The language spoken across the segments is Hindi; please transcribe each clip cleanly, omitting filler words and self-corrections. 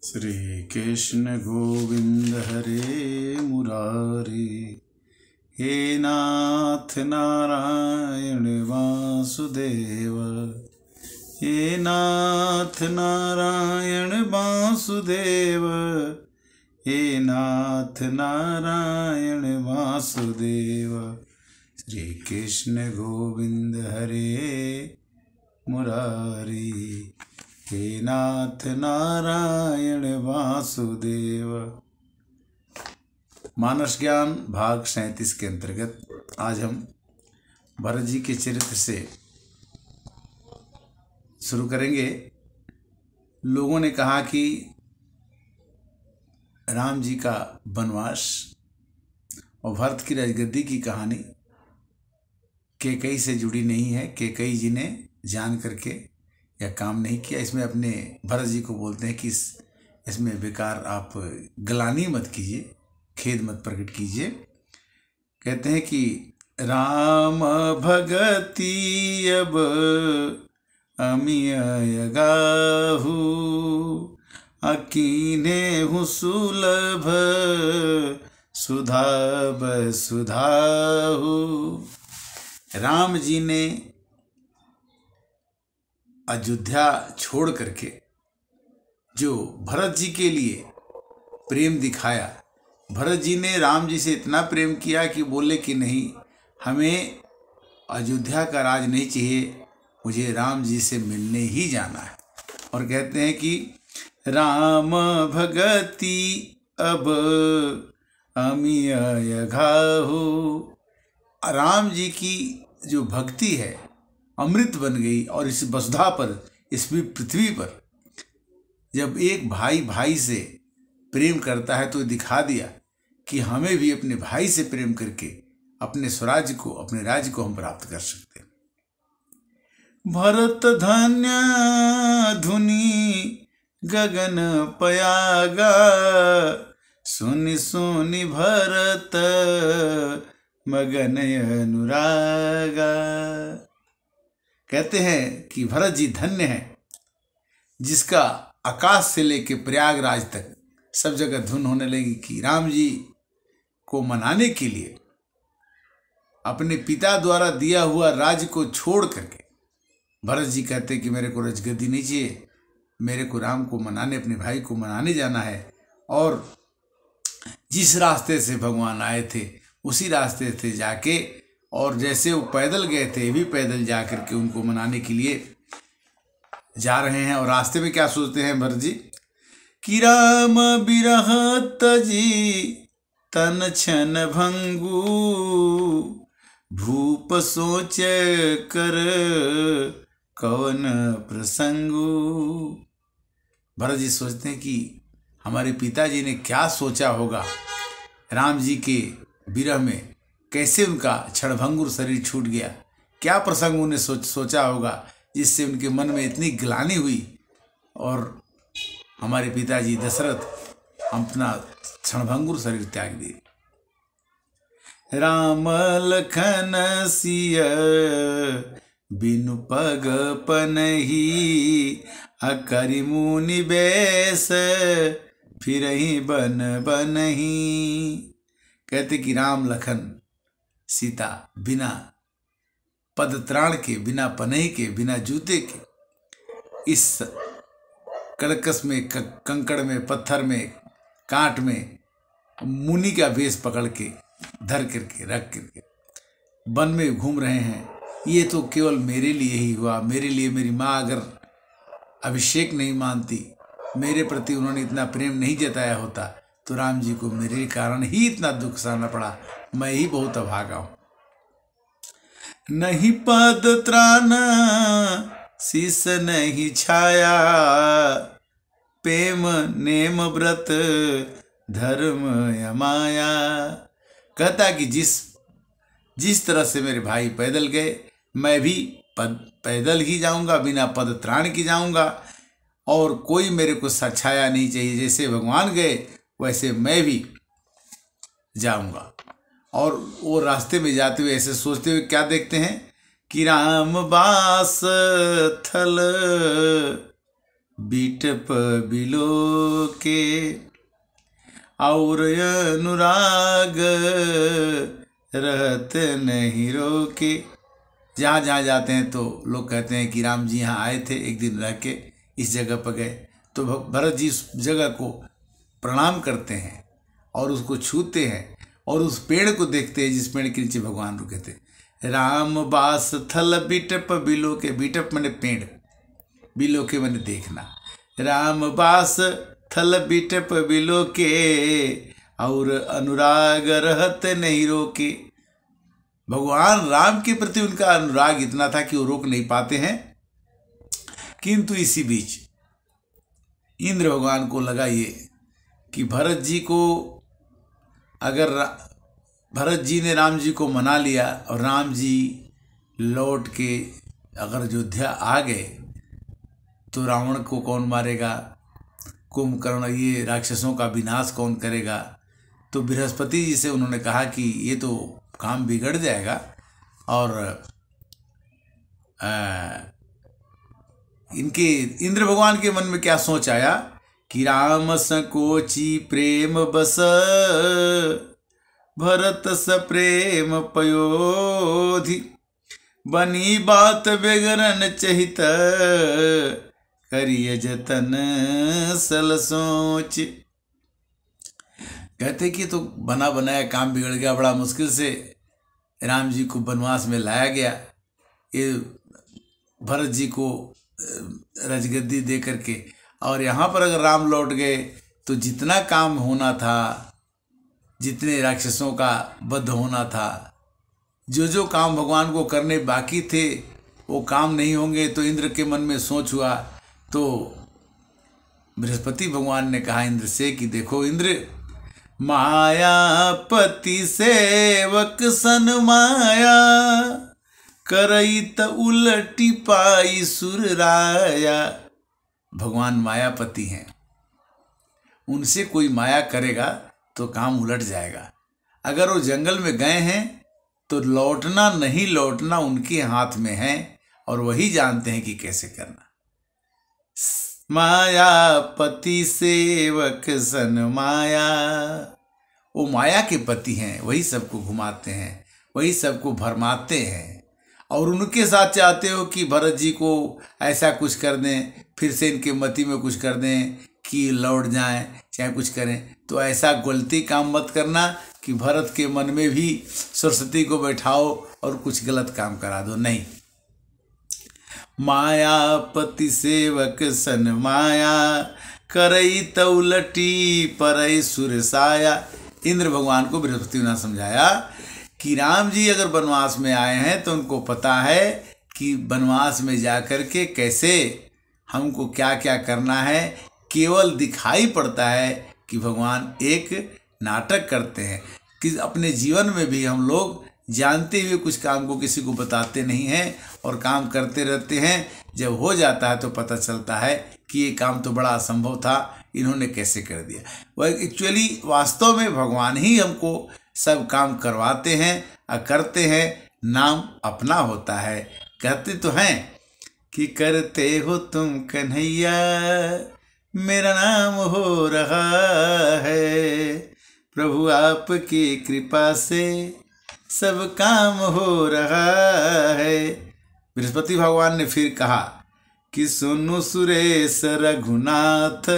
श्री कृष्ण गोविंद हरे मुरारी। हे नाथ नारायण वासुदेव, हे नाथ नारायण वासुदेव, हे नाथ नारायण वासुदेव। श्री कृष्ण गोविंद हरे मुरारी, हे नाथ नारायण वासुदेव। मानस ज्ञान भाग 37 के अंतर्गत आज हम भरत जी के चरित्र से शुरू करेंगे। लोगों ने कहा कि राम जी का वनवास और भरत की राजगद्दी की कहानी कैकेयी से जुड़ी नहीं है। कैकेयी जी ने जान करके या काम नहीं किया। इसमें अपने भरत जी को बोलते हैं कि इसमें बेकार आप ग्लानि मत कीजिए, खेद मत प्रकट कीजिए। कहते हैं कि राम भगति अब अमिय गाहू, अकीने हूँ सुलभ सुधा बसुधाहू। राम जी ने अयोध्या छोड़ करके जो भरत जी के लिए प्रेम दिखाया, भरत जी ने राम जी से इतना प्रेम किया कि बोले कि नहीं, हमें अयोध्या का राज नहीं चाहिए, मुझे राम जी से मिलने ही जाना है। और कहते हैं कि राम भगति अब अमिय घाहू। राम जी की जो भक्ति है अमृत बन गई। और इस वसुधा पर, इस पृथ्वी पर जब एक भाई भाई से प्रेम करता है तो दिखा दिया कि हमें भी अपने भाई से प्रेम करके अपने स्वराज्य को, अपने राज्य को हम प्राप्त कर सकते हैं। भरत धन्य धुनी गगन पयागा, सुनि सुनि भरत मगन अनुरागा। कहते हैं कि भरत जी धन्य है जिसका आकाश से लेके प्रयागराज तक सब जगह धुन होने लगी कि राम जी को मनाने के लिए अपने पिता द्वारा दिया हुआ राज्य को छोड़ करके भरत जी कहते कि मेरे को राजगद्दी नहीं चाहिए, मेरे को राम को मनाने, अपने भाई को मनाने जाना है। और जिस रास्ते से भगवान आए थे उसी रास्ते से जाके, और जैसे वो पैदल गए थे भी पैदल जा करके उनको मनाने के लिए जा रहे हैं। और रास्ते में क्या सोचते हैं भरत जी कि राम बिरह तजी तन छन भंगू, भूप सोच कर कवन प्रसंगू। भरत जी सोचते हैं कि हमारे पिताजी ने क्या सोचा होगा, राम जी के विरह में कैसे उनका क्षणभंगुर शरीर छूट गया, क्या प्रसंग उन्हें सोचा होगा जिससे उनके मन में इतनी ग्लानि हुई और हमारे पिताजी दशरथ अपना क्षणभंगुर शरीर त्याग दिए। राम लखन सिय बिनु पग पनहि, अकरि मुनि बेस फिरहि बन बनहि। कहते कि राम लखन सीता बिना पदत्राण के, बिना पनही के, बिना जूते के इस कड़कस में, कंकड़ में, पत्थर में, कांट में मुनि का वेश पकड़ के, धर करके, रख करके वन में घूम रहे हैं। ये तो केवल मेरे लिए ही हुआ। मेरे लिए मेरी माँ अगर अभिषेक नहीं मानती, मेरे प्रति उन्होंने इतना प्रेम नहीं जताया होता, तो राम जी को मेरे कारण ही इतना दुख सहना पड़ा। मैं ही बहुत अभागा हूं। नहीं पद त्राण शीस नहीं छाया, प्रेम नेम व्रत धर्म यमाया। कहता कि जिस तरह से मेरे भाई पैदल गए, मैं भी पैदल ही जाऊंगा, बिना पद त्राण की जाऊंगा। और कोई मेरे को छाया नहीं चाहिए। जैसे भगवान गए वैसे मैं भी जाऊंगा। और वो रास्ते में जाते हुए ऐसे सोचते हुए क्या देखते हैं कि राम बास थल बिटप बिलो के, और अनुराग रहत नहीं रोके। जहाँ जहाँ जाते हैं तो लोग कहते हैं कि राम जी यहाँ आए थे, एक दिन रह के इस जगह पर गए। तो भरत जी उस जगह को प्रणाम करते हैं और उसको छूते हैं और उस पेड़ को देखते हैं जिस पेड़ के नीचे भगवान रुके थे। राम बास थल बिटप बिलो के, बिटप मैंने पेड़, बिलो के मैंने देखना। राम बास थल बिटप बिलो के, और अनुराग रहत नहीं रोके। भगवान राम के प्रति उनका अनुराग इतना था कि वो रोक नहीं पाते हैं। किंतु इसी बीच इंद्र भगवान को लगा ये कि भरत जी को, अगर भरत जी ने राम जी को मना लिया और राम जी लौट के अगर अयोध्या आ गए तो रावण को कौन मारेगा, कुंभकर्ण ये राक्षसों का विनाश कौन करेगा। तो बृहस्पति जी से उन्होंने कहा कि ये तो काम बिगड़ जाएगा, और इनके इंद्र भगवान के मन में क्या सोच आया कि राम संकोची प्रेम बस, भरत स प्रेम पयोधि, बनी बात बेगरन चहित, करिय जतन सल सोच। कहते कि तो बना बनाया काम बिगड़ गया, बड़ा मुश्किल से राम जी को वनवास में लाया गया। ये भरत जी को राजगद्दी दे करके, और यहाँ पर अगर राम लौट गए तो जितना काम होना था, जितने राक्षसों का वध होना था, जो जो काम भगवान को करने बाकी थे वो काम नहीं होंगे। तो इंद्र के मन में सोच हुआ। तो बृहस्पति भगवान ने कहा इंद्र से कि देखो इंद्र, मायापति सेवक सन माया, करई त उलटी पाई सुर राया। भगवान मायापति हैं, उनसे कोई माया करेगा तो काम उलट जाएगा। अगर वो जंगल में गए हैं तो लौटना नहीं लौटना उनके हाथ में है, और वही जानते हैं कि कैसे करना। मायापति सेवक सन माया, वो माया के पति हैं, वही सबको घुमाते हैं, वही सबको भरमाते हैं। और उनके साथ चाहते हो कि भरत जी को ऐसा कुछ कर दें, फिर से इनके मति में कुछ कर दें कि लौट जाएं, चाहे कुछ करें। तो ऐसा गलती काम मत करना कि भरत के मन में भी सरस्वती को बैठाओ और कुछ गलत काम करा दो, नहीं। मायापति सेवक सन माया, करई तउलटी परई सुरसाया। इंद्र भगवान को बृहस्पति ने समझाया कि राम जी अगर वनवास में आए हैं तो उनको पता है कि वनवास में जाकर के कैसे हमको क्या क्या करना है। केवल दिखाई पड़ता है कि भगवान एक नाटक करते हैं, कि अपने जीवन में भी हम लोग जानते हुए कुछ काम को किसी को बताते नहीं हैं और काम करते रहते हैं। जब हो जाता है तो पता चलता है कि ये काम तो बड़ा असंभव था, इन्होंने कैसे कर दिया। वह एक्चुअली वास्तव में भगवान ही हमको सब काम करवाते हैं और करते हैं, नाम अपना होता है। कहते तो हैं कि करते हो तुम कन्हैया, मेरा नाम हो रहा है, प्रभु आपकी कृपा से सब काम हो रहा है। बृहस्पति भगवान ने फिर कहा कि सुनु सुरेश रघुनाथ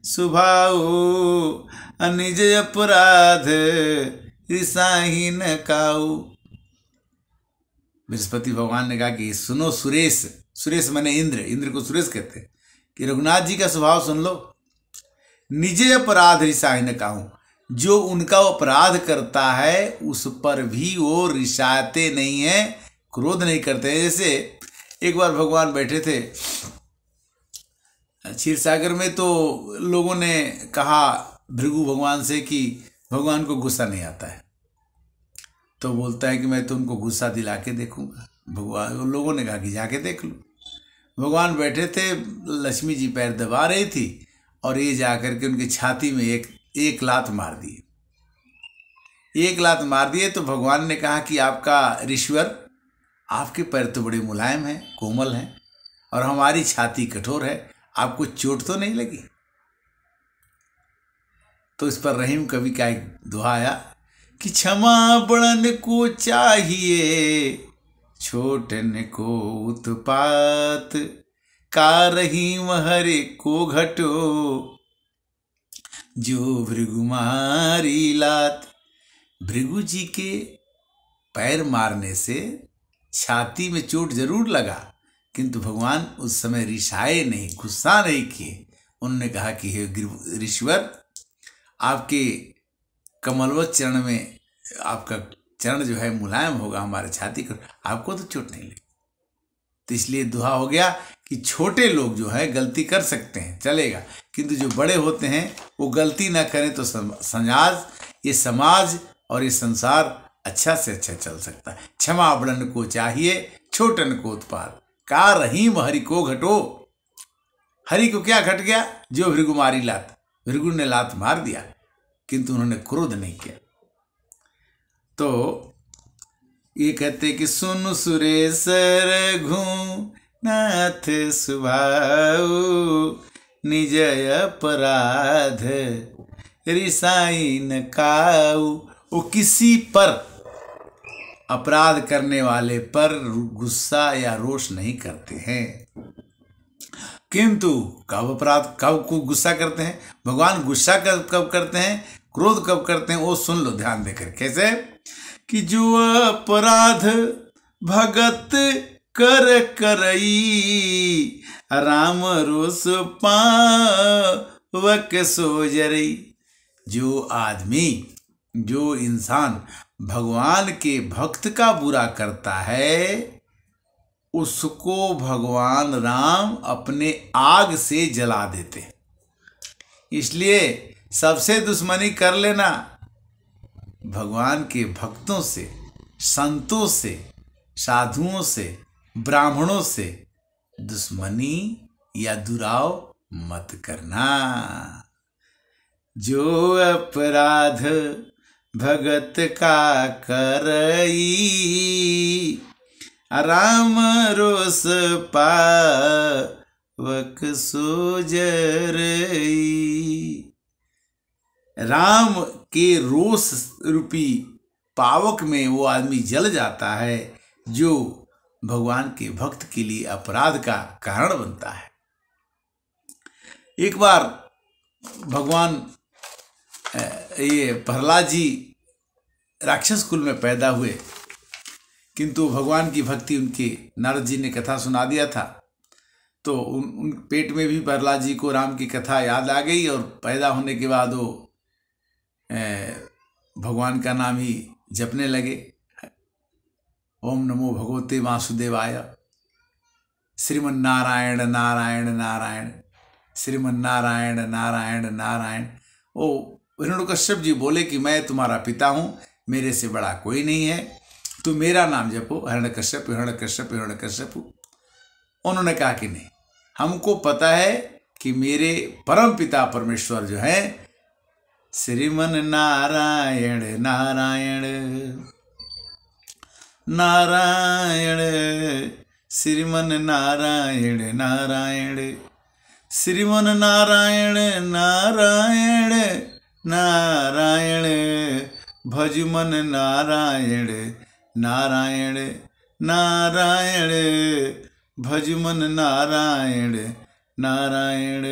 सुभाओ, अनिज अपराध रिसाही न काऊ। बृहस्पति भगवान ने कहा कि सुनो सुरेश, सुरेश माने इंद्र, इंद्र को सुरेश कहते हैं, कि रघुनाथ जी का स्वभाव सुन लो। निजे अपराध रिसाही न काऊ, जो उनका अपराध करता है उस पर भी वो रिसाते नहीं है, क्रोध नहीं करते। जैसे एक बार भगवान बैठे थे क्षीर सागर में, तो लोगों ने कहा भृगु भगवान से कि भगवान को गुस्सा नहीं आता है। तो बोलता है कि मैं तो उनको गुस्सा दिला के देखूंगा। भगवान, लोगों ने कहा कि जाके देख लो। भगवान बैठे थे, लक्ष्मी जी पैर दबा रही थी और ये जाकर के उनकी छाती में एक लात मार दिए। एक लात मार दिए तो भगवान ने कहा कि आपका ऋषवर, आपके पैर तो बड़े मुलायम हैं, कोमल हैं, और हमारी छाती कठोर है, आपको चोट तो नहीं लगी? तो इस पर रहीम कवि का एक दोहा आया कि क्षमा बड़न को चाहिए, छोटन को उत्पात, का रहीम हरे को घटो, जो भृगुमारी लात। भृगु जी के पैर मारने से छाती में चोट जरूर लगा, किंतु भगवान उस समय रिसाए नहीं, गुस्सा नहीं किए। उन्होंने कहा कि हे ऋषिवर, आपके कमलवत चरण में, आपका चरण जो है मुलायम होगा हमारे छाती को, आपको तो चोट नहीं लगी। तो इसलिए दुआ हो गया कि छोटे लोग जो है गलती कर सकते हैं, चलेगा, किंतु जो बड़े होते हैं वो गलती ना करें तो ये समाज और ये संसार अच्छा से अच्छा चल सकता है। क्षमा बड़न को चाहिए, छोटन को उत्पात, का रहीम हरि को घटो। हरि को क्या घट गया? जो भृगुमारी लात, भृगु ने लात मार दिया, किंतु उन्होंने क्रोध नहीं किया। तो ये कहते कि सुन सुरेश रघुनाथ सुभाऊ, निज अपराध रिसाई न काऊ। वो किसी पर, अपराध करने वाले पर गुस्सा या रोष नहीं करते हैं, किंतु कब को गुस्सा करते हैं? भगवान गुस्सा कब करते हैं, क्रोध कब करते हैं, वो सुन लो ध्यान देकर। कैसे? कि जो अपराध भगत कर करई, राम रोस पावक सोजरई। जो आदमी, जो इंसान भगवान के भक्त का बुरा करता है, उसको भगवान राम अपने आग से जला देते। इसलिए सबसे दुश्मनी कर लेना, भगवान के भक्तों से, संतों से, साधुओं से, ब्राह्मणों से दुश्मनी या दुराव मत करना। जो अपराध भगत का करई, राम रोस पावक सोजरई। राम के रोष रूपी पावक में वो आदमी जल जाता है जो भगवान के भक्त के लिए अपराध का कारण बनता है। एक बार भगवान ये प्रहलाद जी राक्षस कुल में पैदा हुए, किंतु भगवान की भक्ति उनके नारद जी ने कथा सुना दिया था, तो उन पेट में भी प्रहलाद जी को राम की कथा याद आ गई, और पैदा होने के बाद वो भगवान का नाम ही जपने लगे। ओम नमो भगवते वासुदेवाय, श्रीमन नारायण नारायण नारायण, श्रीमन नारायण नारायण नारायण। ओ हिरण्यकश्यप जी बोले कि मैं तुम्हारा पिता हूँ, मेरे से बड़ा कोई नहीं है, तो मेरा नाम जपो, हिरण्यकश्यप हिरण्यकश्यप हिरण्यकश्यप। उन्होंने कहा कि नहीं, हमको पता है कि मेरे परम पिता परमेश्वर जो है श्रीमन नारायण नारायण नारायण, श्रीमन नारायण नारायण, श्रीमन नारायण नारायण नारायण, भजमन नारायण नारायण नारायण, भजमन नारायण नारायण।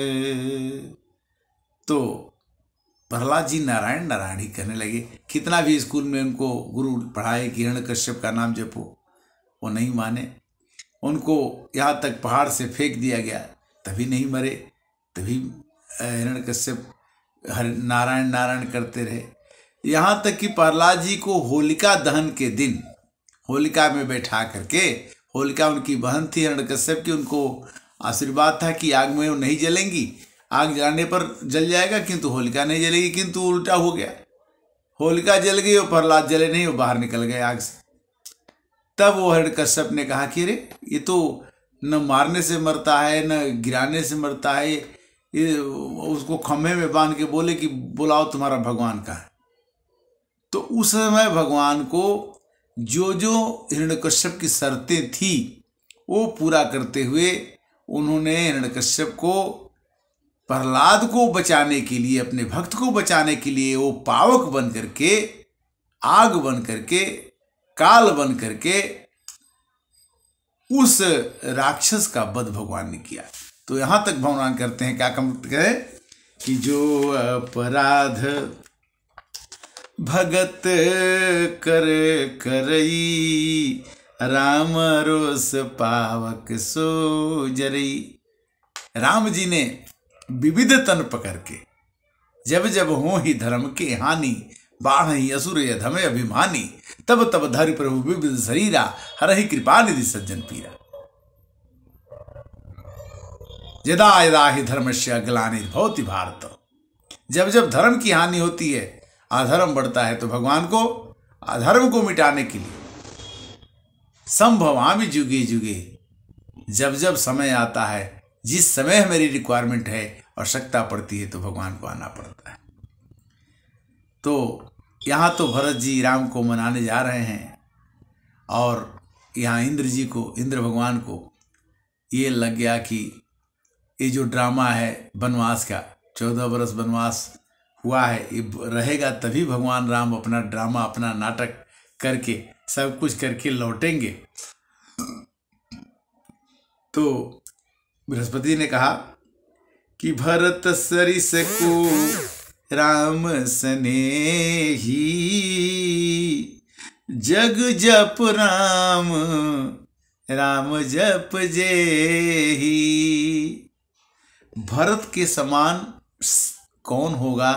तो प्रहलाद जी नारायण नारायण ही कहने लगे। कितना भी स्कूल में उनको गुरु पढ़ाए कि हिरण्यकश्यप का नाम जपो, वो नहीं माने। उनको यहाँ तक पहाड़ से फेंक दिया गया, तभी नहीं मरे, तभी हिरण्यकश्यप नारायण नारायण करते रहे। यहाँ तक कि प्रहलाद जी को होलिका दहन के दिन होलिका में बैठा करके, होलिका उनकी बहन थी हिरण्यकश्यप की, उनको आशीर्वाद था कि आग में वो नहीं जलेंगी, आग जलाने पर जल जाएगा किंतु होलिका नहीं जलेगी, किंतु उल्टा हो गया, होलिका जल गई और प्रहलाद जले नहीं, वो बाहर निकल गए आग से। तब वो हिरण्यकश्यप ने कहा कि अरे ये तो न मारने से मरता है न गिराने से मरता है, ये उसको खम्भे में बांध के बोले कि बुलाओ तुम्हारा भगवान का है। तो उस समय भगवान को जो जो हिरण्यकश्यप की शर्तें थी वो पूरा करते हुए उन्होंने हिरण्यकश्यप को, प्रहलाद को बचाने के लिए, अपने भक्त को बचाने के लिए वो पावक बन करके, आग बन करके, काल बन करके उस राक्षस का वध भगवान ने किया। तो यहां तक भगवान करते हैं, क्या कहे कि जो अपराध भगत कर करई, राम रोस पावक सो जरई। राम जी ने विविध तन पकड़ के, जब जब हो ही धर्म के हानि, बाढ़ ही असुर यधमे अभिमानी, तब तब धरि प्रभु विविध शरीरा, हरहि कृपा निधि सज्जन पीरा। यदा यदा ही धर्मस्य ग्लानिर्भवति भारत। जब जब धर्म की हानि होती है, अधर्म बढ़ता है, तो भगवान को अधर्म को मिटाने के लिए संभवामि जुगे जुगे, जब जब समय आता है, जिस समय मेरी रिक्वायरमेंट है, आवश्यकता पड़ती है, तो भगवान को आना पड़ता है। तो यहाँ तो भरत जी राम को मनाने जा रहे हैं, और यहाँ इंद्र जी को, इंद्र भगवान को ये लग गया कि ये जो ड्रामा है वनवास का, 14 वर्ष वनवास हुआ है, ये रहेगा तभी भगवान राम अपना ड्रामा, अपना नाटक करके, सब कुछ करके लौटेंगे। तो बृहस्पति ने कहा कि भरत सरिस को राम सनेही, जग जप राम राम जप जेही। भरत के समान कौन होगा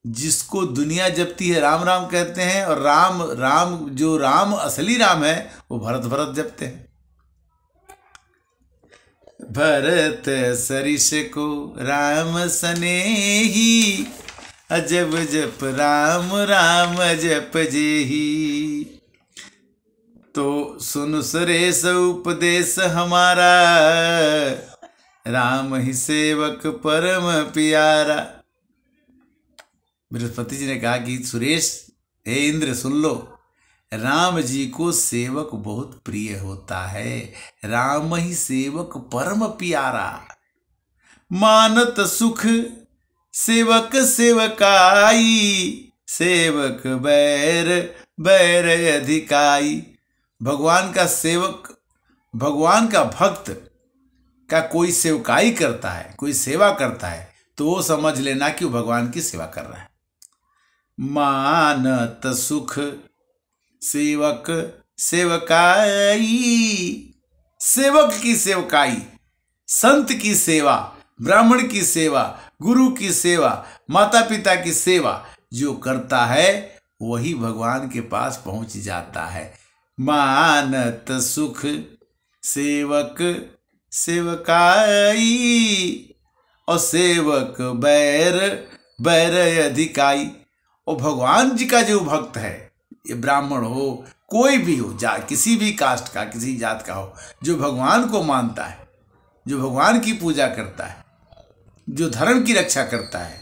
जिसको दुनिया जपती है, राम राम कहते हैं, और राम राम, जो राम असली राम है, वो भरत भरत जपते हैं। भरत सरिस को राम सनेही, अजब जप राम राम जप जेही। तो सुन सुरेश उपदेश हमारा, राम ही सेवक परम प्यारा। बृहस्पति जी ने कहा कि सुरेश, हे इंद्र सुन लो, राम जी को सेवक बहुत प्रिय होता है, राम ही सेवक परम प्यारा। मानत सुख सेवक सेवकाई, सेवक बैर बैर अधिकाई। भगवान का सेवक, भगवान का भक्त का कोई सेवकाई करता है, कोई सेवा करता है, तो वो समझ लेना कि वो भगवान की सेवा कर रहा है। मानत सुख सेवक सेवकाई, सेवक की सेवकाई, संत की सेवा, ब्राह्मण की सेवा, गुरु की सेवा, माता पिता की सेवा जो करता है, वही भगवान के पास पहुंच जाता है। मानत सुख सेवक सेवकाई, और सेवक बैर बैर अधिकाई। और भगवान जी का जो भक्त है, ये ब्राह्मण हो, कोई भी हो, किसी भी कास्ट का, किसी जात का हो, जो भगवान को मानता है, जो भगवान की पूजा करता है, जो धर्म की रक्षा करता है,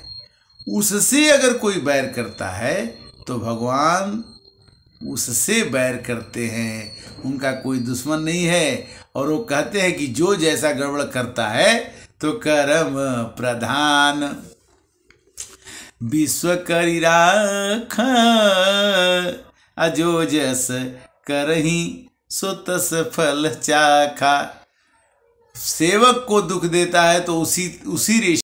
उससे अगर कोई बैर करता है तो भगवान उससे बैर करते हैं, उनका कोई दुश्मन नहीं है। और वो कहते हैं कि जो जैसा गड़बड़ करता है तो कर्म प्रधान, विश्व करी राख, अजो जस करही सो तस फल चाखा। सेवक को दुख देता है तो उसी रेश